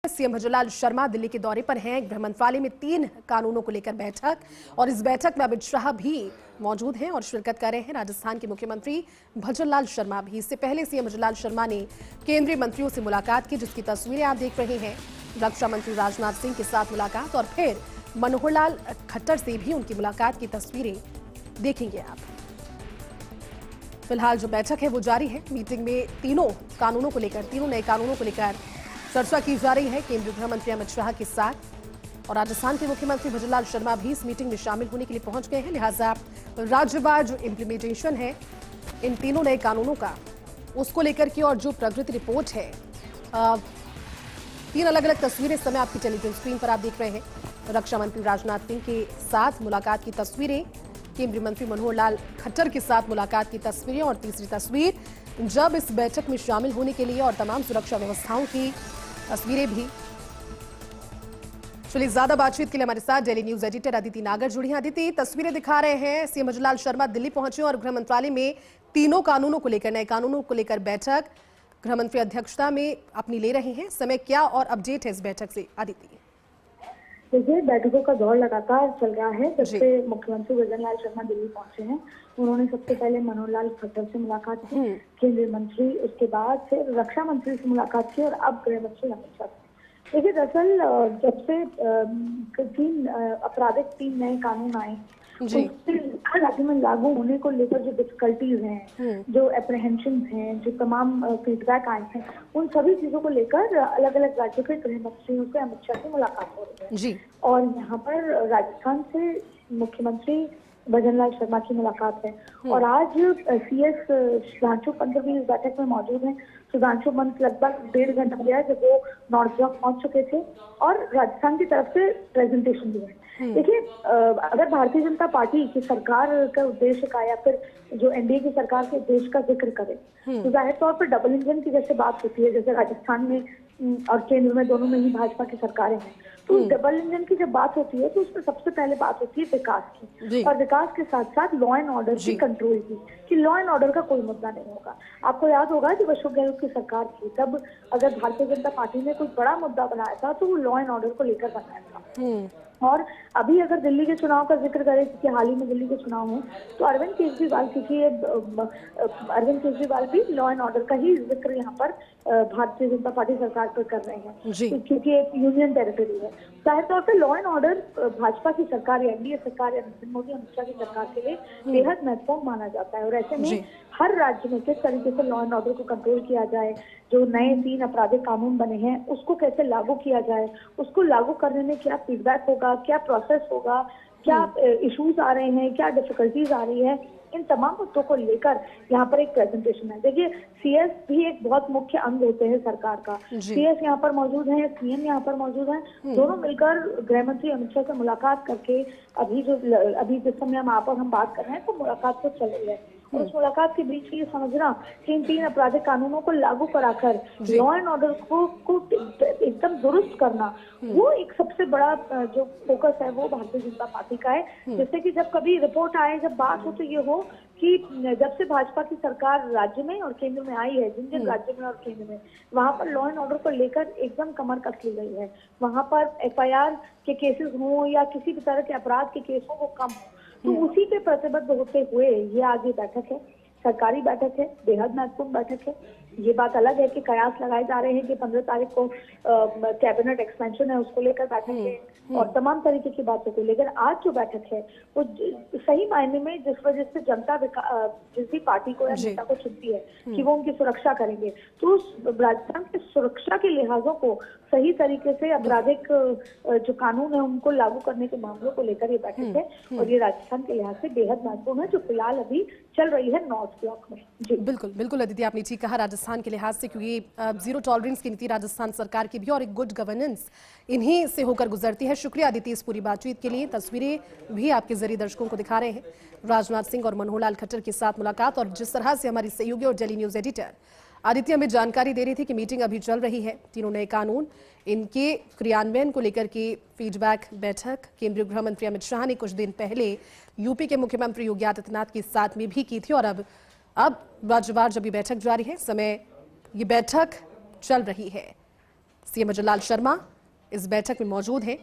CM Bhajanlal Sharma Delhi के दौरे पर हैं। गृह मंत्रालय में 3 कानूनों को लेकर बैठक और इस बैठक में अमित शाह भी मौजूद हैं और शिरकत कर रहे हैं। राजस्थान के मुख्यमंत्री भजनलाल शर्मा भी। इससे पहले सीएम भजनलाल शर्मा ने केंद्रीय मंत्रियों से मुलाकात की, जिसकी तस्वीरें आप देख रहे हैं। रक्षा मंत्री राजनाथ सिंह के साथ मुलाकात और फिर मनोहर लाल खट्टर से भी उनकी मुलाकात की तस्वीरें देखेंगे आप। फिलहाल जो बैठक है वो जारी है। मीटिंग में तीनों नए कानूनों को लेकर चर्चा की जा रही है केंद्रीय गृह मंत्री अमित शाह के साथ। और राजस्थान के मुख्यमंत्री भजनलाल शर्मा भी इस मीटिंग में शामिल होने के लिए पहुंच गए हैं। लिहाजा राज्यवार जो इम्प्लीमेंटेशन है इन तीनों नए कानूनों का, उसको लेकर के और जो प्रगति रिपोर्ट है, 3 अलग अलग तस्वीरें इस समय आपकी टेलीविजन स्क्रीन पर आप देख रहे हैं। रक्षा मंत्री राजनाथ सिंह के साथ मुलाकात की तस्वीरें, केंद्रीय मंत्री मनोहर लाल खट्टर के साथ मुलाकात की तस्वीरें और तीसरी तस्वीर जब इस बैठक में शामिल होने के लिए और तमाम सुरक्षा व्यवस्थाओं की तस्वीरें भी। चलिए, ज्यादा बातचीत के लिए हमारे साथ डेली न्यूज एडिटर अदिति नागर जुड़ी हैं। अदिति, तस्वीरें दिखा रहे हैं, सीएम भजनलाल शर्मा दिल्ली पहुंचे और गृह मंत्रालय में तीनों कानूनों को लेकर, नए कानूनों को लेकर बैठक गृह मंत्री अध्यक्षता में अपनी ले रहे हैं। समय क्या और अपडेट है इस बैठक से, अदिति? देखिए, बैठकों का दौर लगातार चल रहा है। जब से मुख्यमंत्री भजनलाल शर्मा दिल्ली पहुंचे हैं, उन्होंने सबसे पहले मनोहर लाल खट्टर से मुलाकात की, केंद्रीय मंत्री, उसके बाद फिर रक्षा मंत्री से मुलाकात की और अब गृह मंत्री अमित शाह से। देखिए, दरअसल जब से 3 नए कानून आए, राज्य में लागू होने को लेकर जो डिफिकल्टीज हैं, जो अप्रहेंशन हैं, जो तमाम फीडबैक आए हैं, उन सभी चीजों को लेकर अलग अलग राज्यों के गृह मंत्रियों से अमित शाह की मुलाकात हो रही है जी। और यहाँ पर राजस्थान से मुख्यमंत्री भजनलाल शर्मा की मुलाकात है और आज सीएस सुधांशु पंत भी इस बैठक में मौजूद हैं। सुधांशु पंत लगभग 1.5 घंटा गया जब वो नॉर्थ ब्लॉक पहुंच चुके थे और राजस्थान की तरफ से प्रेजेंटेशन दी है। देखिए, अगर भारतीय जनता पार्टी की सरकार का उद्देश्य का या फिर जो एनडीए की सरकार के उद्देश्य का जिक्र करे तो जाहिर तौर पर डबल इंजन की जैसे बात होती है, जैसे राजस्थान में और केंद्र में दोनों में ही भाजपा की सरकारें हैं, तो डबल इंजन की जब बात होती है तो उसमें सबसे पहले बात होती है विकास की, और विकास के साथ साथ लॉ एंड ऑर्डर की कंट्रोल की, कि लॉ एंड ऑर्डर का कोई मुद्दा नहीं होगा। आपको याद होगा कि अशोक गहलोत की सरकार थी, तब अगर भारतीय जनता पार्टी ने कोई बड़ा मुद्दा बनाया था तो वो लॉ एंड ऑर्डर को लेकर बनाया था। और अभी अगर दिल्ली के चुनाव का जिक्र करें, क्योंकि हाल ही में दिल्ली के चुनाव हैं, तो अरविंद केजरीवाल, क्योंकि अरविंद केजरीवाल भी लॉ एंड ऑर्डर का ही जिक्र यहाँ पर भारतीय जनता पार्टी सरकार पर कर रहे हैं, क्योंकि एक यूनियन टेरिटरी है। जाहिर तौर पर लॉ एंड ऑर्डर भाजपा की सरकार या एनडीए सरकार या नरेंद्र मोदी अमित शाह की सरकार के लिए बेहद महत्वपूर्ण माना जाता है। और ऐसे में हर राज्य में किस तरीके से लॉ एंड ऑर्डर को कंट्रोल किया जाए, जो नए 3 आपराधिक कानून बने हैं उसको कैसे लागू किया जाए, उसको लागू करने में क्या फीडबैक होगा, क्या प्रोसेस होगा, क्या इश्यूज आ रहे हैं, क्या डिफिकल्टीज आ रही है, इन तमाम मुद्दों को लेकर यहाँ पर एक प्रेजेंटेशन है। देखिए, सीएस भी एक बहुत मुख्य अंग होते हैं सरकार का। सीएस यहाँ पर मौजूद है, सीएम यहाँ पर मौजूद है, दोनों मिलकर गृह मंत्री अमित शाह से मुलाकात करके अभी जिस समय हम बात कर रहे हैं तो मुलाकात तो चल रही है। और उस मुलाकात के बीच ये समझना कि इन 3 आपराधिक कानूनों को लागू कराकर लॉ एंड ऑर्डर को एकदम दुरुस्त करना, वो एक सबसे बड़ा जो फोकस है वो भारतीय जनता पार्टी का है। जिससे कि जब कभी रिपोर्ट आए, जब बात हो, तो ये हो कि जब से भाजपा की सरकार राज्य में और केंद्र में आई है, जिन राज्य में और केंद्र में, वहां पर लॉ एंड ऑर्डर को लेकर एकदम कमर कस ली गई है। वहां पर एफआईआर के केसेस हों या किसी भी तरह के अपराध के केस हों, वो कम हो, तो उसी पे प्रतिबद्ध होते हुए ये आज ये बैठक है, सरकारी बैठक है, बेहद महत्वपूर्ण बैठक है। ये बात अलग है कि कयास लगाए जा रहे हैं कि 15 तारीख को कैबिनेट एक्सपेंशन है, उसको लेकर बैठक है और तमाम तरीके की बातों को लेकर आज जो बैठक है वो सही मायने में जिस वजह से जनता जिस भी पार्टी को या नेता को चुनती है कि वो उनकी सुरक्षा करेंगे, तो राजस्थान की सुरक्षा के लिहाजों को सही तरीके से आपराधिक जो कानून है उनको लागू करने के मामलों को लेकर ये बैठक है और ये राजस्थान के लिहाज से बेहद महत्वपूर्ण है, जो फिलहाल अभी चल रही है नॉर्थ ब्लॉक में। जी बिल्कुल बिल्कुल अदिति, आपने ठीक कहा, राजस्थान के लिहाज से, क्योंकि जीरो टॉलरेंस की नीति राजस्थान सरकार की भी और एक गुड गवर्नेंस इन्हीं से होकर गुजरती है। शुक्रिया अदिति इस पूरी बातचीत के लिए। तस्वीरें भी आपके जरिए दर्शकों को दिखा रहे हैं, राजनाथ सिंह और मनोहर लाल खट्टर के साथ मुलाकात। और जिस तरह से हमारी सहयोगी और डेली न्यूज एडिटर आदित्य हमें जानकारी दे रही थी कि मीटिंग अभी चल रही है, 3 नए कानून, इनके क्रियान्वयन को लेकर के फीडबैक बैठक केंद्रीय गृह मंत्री अमित शाह ने कुछ दिन पहले यूपी के मुख्यमंत्री योगी आदित्यनाथ के साथ में भी की थी। और अब राज्यवार जब ये बैठक जारी है, समय ये बैठक चल रही है। सीएम अजय लाल शर्मा इस बैठक में मौजूद हैं।